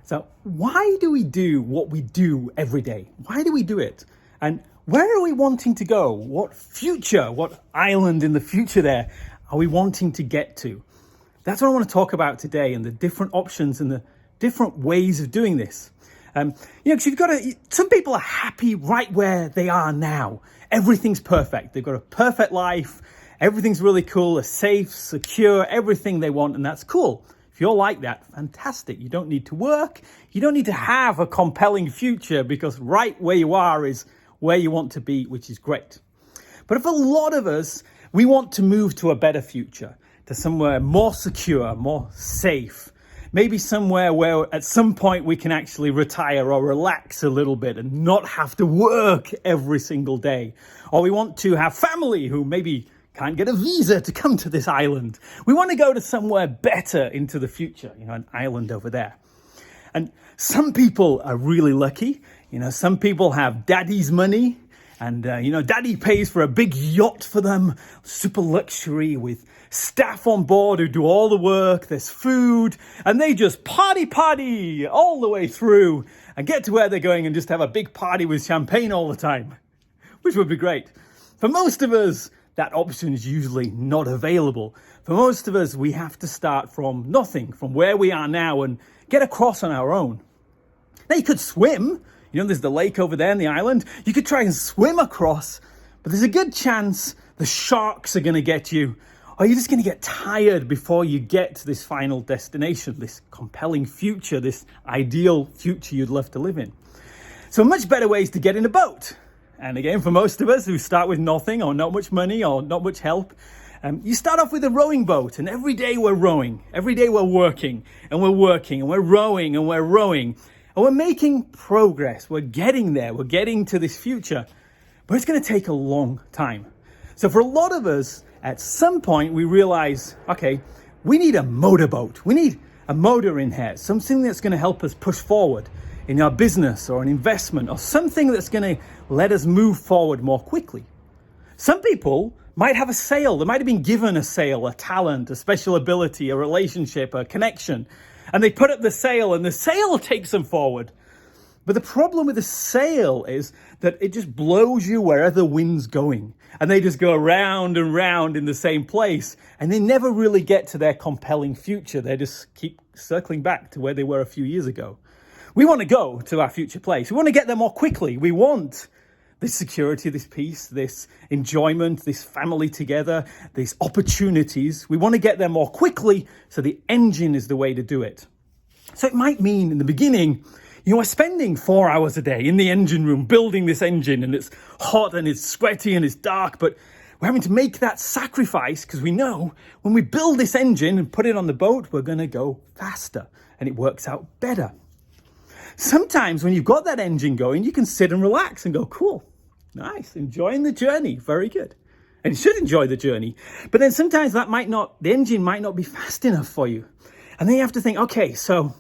So why do we do what we do every day? Why do we do it? And where are we wanting to go? What future, what island in the future there are we wanting to get to? That's what I want to talk about today, and the different options and the different ways of doing this. Because some people are happy right where they are now. Everything's perfect. They've got a perfect life. Everything's really cool. They're safe, secure, everything they want, and that's cool. If you're like that, fantastic. You don't need to work. You don't need to have a compelling future, because right where you are is where you want to be, which is great. But for a lot of us, we want to move to a better future, to somewhere more secure, more safe. Maybe somewhere where at some point we can actually retire or relax a little bit and not have to work every single day. Or we want to have family who maybe can't get a visa to come to this island. We want to go to somewhere better into the future, an island over there. And some people are really lucky. Some people have daddy's money. And, daddy pays for a big yacht for them, super luxury with staff on board who do all the work. There's food, and they just party all the way through and get to where they're going and just have a big party with champagne all the time, which would be great. For most of us, that option is usually not available. For most of us, we have to start from nothing, from where we are now, and get across on our own. Now, you could swim. There's the lake over there in the island. You could try and swim across, but there's a good chance the sharks are going to get you, or you're just going to get tired before you get to this final destination, this compelling future, this ideal future you'd love to live in. So much better ways to get in a boat. And again, for most of us who start with nothing or not much money or not much help, you start off with a rowing boat, and every day we're rowing. Every day we're working, and we're working, and we're rowing, and we're rowing. And we're making progress. We're getting there. We're getting to this future. But it's going to take a long time. So for a lot of us, at some point, we realize, okay, we need a motorboat. We need a motor in here, something that's going to help us push forward in our business or an investment, or something that's going to let us move forward more quickly. Some people might have a sail. They might have been given a sail, a talent, a special ability, a relationship, a connection. And they put up the sail, and the sail takes them forward. But the problem with the sail is that it just blows you wherever the wind's going. And they just go around and round in the same place. And they never really get to their compelling future. They just keep circling back to where they were a few years ago. We want to go to our future place. We want to get there more quickly. We want this security, this peace, this enjoyment, this family together, these opportunities. We want to get there more quickly, so the engine is the way to do it. So it might mean in the beginning, we're spending 4 hours a day in the engine room building this engine, and it's hot and it's sweaty and it's dark, but we're having to make that sacrifice because we know when we build this engine and put it on the boat, we're going to go faster and it works out better. Sometimes when you've got that engine going, you can sit and relax and go, cool. Nice, enjoying the journey, very good. And you should enjoy the journey. But then sometimes the engine might not be fast enough for you. And then you have to think, okay, so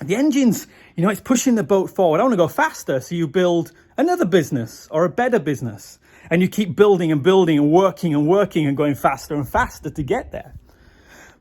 the engine's, it's pushing the boat forward. I want to go faster. So you build another business or a better business. And you keep building and building and working and going faster and faster to get there.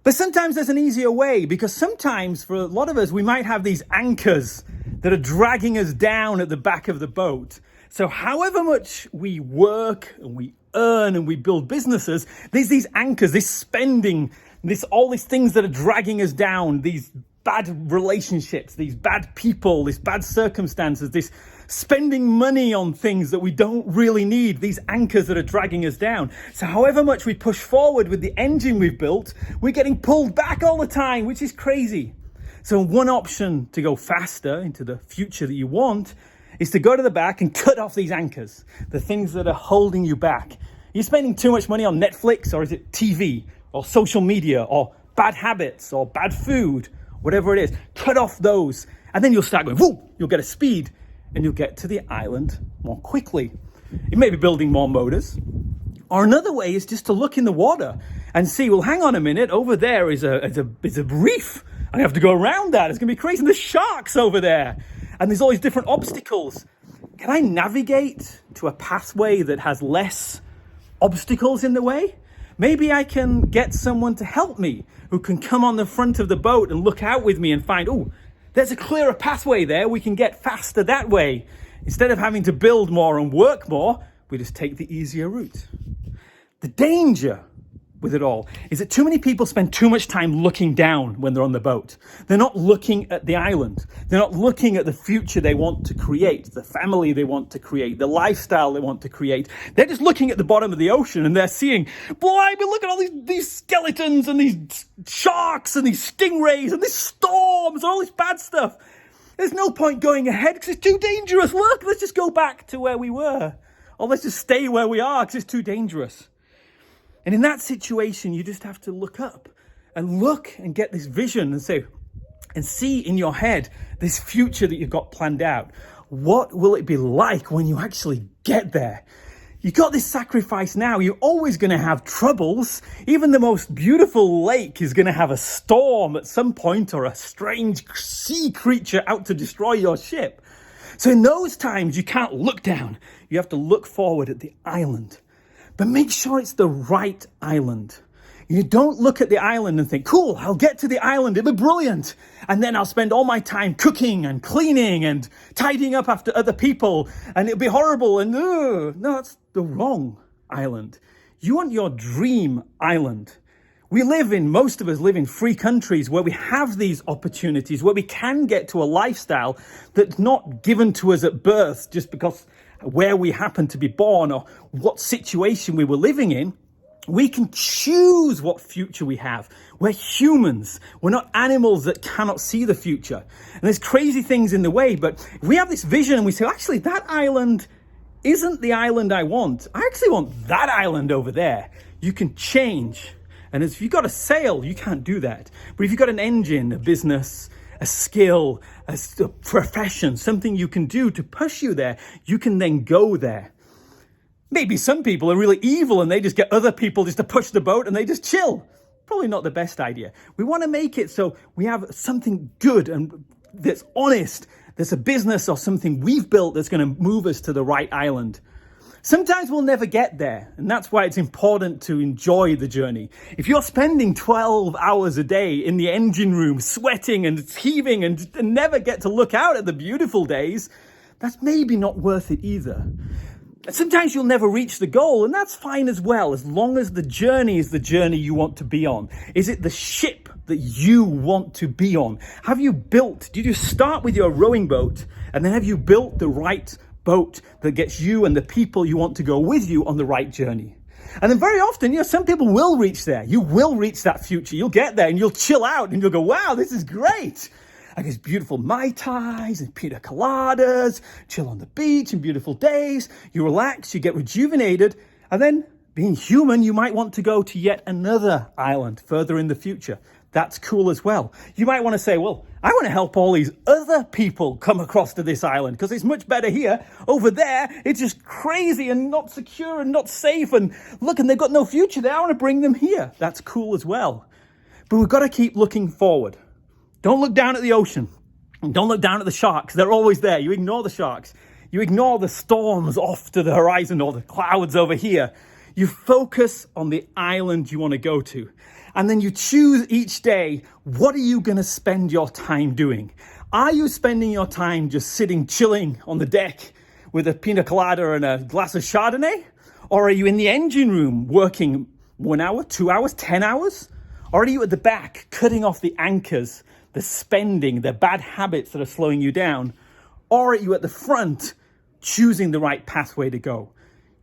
But sometimes there's an easier way, because sometimes for a lot of us, we might have these anchors that are dragging us down at the back of the boat. So however much we work and we earn and we build businesses, there's these anchors, this spending, all these things that are dragging us down, these bad relationships, these bad people, these bad circumstances, this spending money on things that we don't really need, these anchors that are dragging us down. So however much we push forward with the engine we've built, we're getting pulled back all the time, which is crazy. So one option to go faster into the future that you want is to go to the back and cut off these anchors, the things that are holding you back. You're spending too much money on Netflix, or is it TV, or social media, or bad habits, or bad food, whatever it is. Cut off those, and then you'll start going, whoo, you'll get a speed, and you'll get to the island more quickly. You may be building more motors. Or another way is just to look in the water and see, well, hang on a minute, over there is a reef. I have to go around that. It's going to be crazy. And there's sharks over there. And there's all these different obstacles. Can I navigate to a pathway that has less obstacles in the way? Maybe I can get someone to help me who can come on the front of the boat and look out with me and find, oh, There's a clearer pathway there. We can get faster that way. Instead of having to build more and work more, we just take the easier route. The danger with it all is that too many people spend too much time looking down when they're on the boat. They're not looking at the island. They're not looking at the future they want to create, the family they want to create, the lifestyle they want to create. They're just looking at the bottom of the ocean and they're seeing, boy, but look at all these skeletons and these sharks and these stingrays and these storms and all this bad stuff. There's no point going ahead because it's too dangerous. Look, let's just go back to where we were. Or let's just stay where we are because it's too dangerous. And in that situation, you just have to look up and look and get this vision and say, and see in your head this future that you've got planned out. What will it be like when you actually get there? You got this sacrifice now. You're always going to have troubles. Even the most beautiful lake is going to have a storm at some point or a strange sea creature out to destroy your ship. So in those times, you can't look down. You have to look forward at the island. But make sure it's the right island. You don't look at the island and think, cool, I'll get to the island, it'll be brilliant. And then I'll spend all my time cooking and cleaning and tidying up after other people. And it'll be horrible. And no, that's the wrong island. You want your dream island. Most of us live in free countries where we have these opportunities, where we can get to a lifestyle that's not given to us at birth just because where we happen to be born or what situation we were living in. We can choose what future we have. We're humans. We're not animals that cannot see the future. And there's crazy things in the way, but if we have this vision and we say, actually, that island isn't the island I want. I actually want that island over there. You can change. And if you've got a sail, you can't do that. But if you've got an engine, a business, a skill, a profession, something you can do to push you there, you can then go there. Maybe some people are really evil and they just get other people just to push the boat and they just chill. Probably not the best idea. We want to make it so we have something good and that's honest. There's a business or something we've built that's going to move us to the right island. Sometimes we'll never get there, and that's why it's important to enjoy the journey. If you're spending 12 hours a day in the engine room, sweating and heaving and never get to look out at the beautiful days, that's maybe not worth it either. Sometimes you'll never reach the goal, and that's fine as well, as long as the journey is the journey you want to be on. Is it the ship that you want to be on? Did you start with your rowing boat, and then have you built the right boat that gets you and the people you want to go with you on the right journey? And then very often, some people will reach there. You will reach that future. You'll get there and you'll chill out and you'll go, wow, this is great. I guess beautiful Mai Tais and pina coladas, chill on the beach and beautiful days. You relax, you get rejuvenated. And then being human, you might want to go to yet another island further in the future. That's cool as well. You might want to say, well, I want to help all these other people come across to this island because it's much better here. Over there, it's just crazy and not secure and not safe. And look, and they've got no future there. I want to bring them here. That's cool as well. But we've got to keep looking forward. Don't look down at the ocean. And don't look down at the sharks. They're always there. You ignore the sharks. You ignore the storms off to the horizon or the clouds over here. You focus on the island you want to go to. And then you choose each day, what are you going to spend your time doing? Are you spending your time just sitting, chilling on the deck with a pina colada and a glass of Chardonnay? Or are you in the engine room working 1 hour, 2 hours, 10 hours? Or are you at the back cutting off the anchors, the spending, the bad habits that are slowing you down? Or are you at the front choosing the right pathway to go?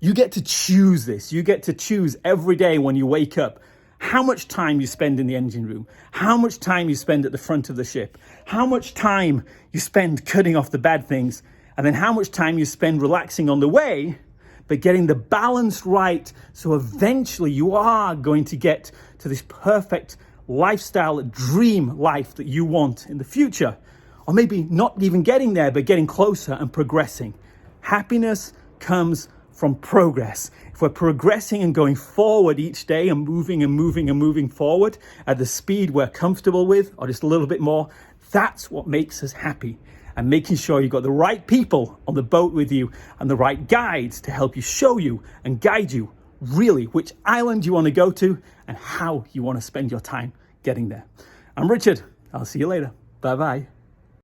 You get to choose this. You get to choose every day when you wake up how much time you spend in the engine room, how much time you spend at the front of the ship, how much time you spend cutting off the bad things, and then how much time you spend relaxing on the way, but getting the balance right so eventually you are going to get to this perfect lifestyle, dream life that you want in the future. Or maybe not even getting there, but getting closer and progressing. Happiness comes from progress. If we're progressing and going forward each day and moving forward at the speed we're comfortable with, or just a little bit more, that's what makes us happy. And making sure you've got the right people on the boat with you and the right guides to help you, show you and guide you really which island you want to go to and how you want to spend your time getting there. I'm Richard. I'll see you later. Bye-bye.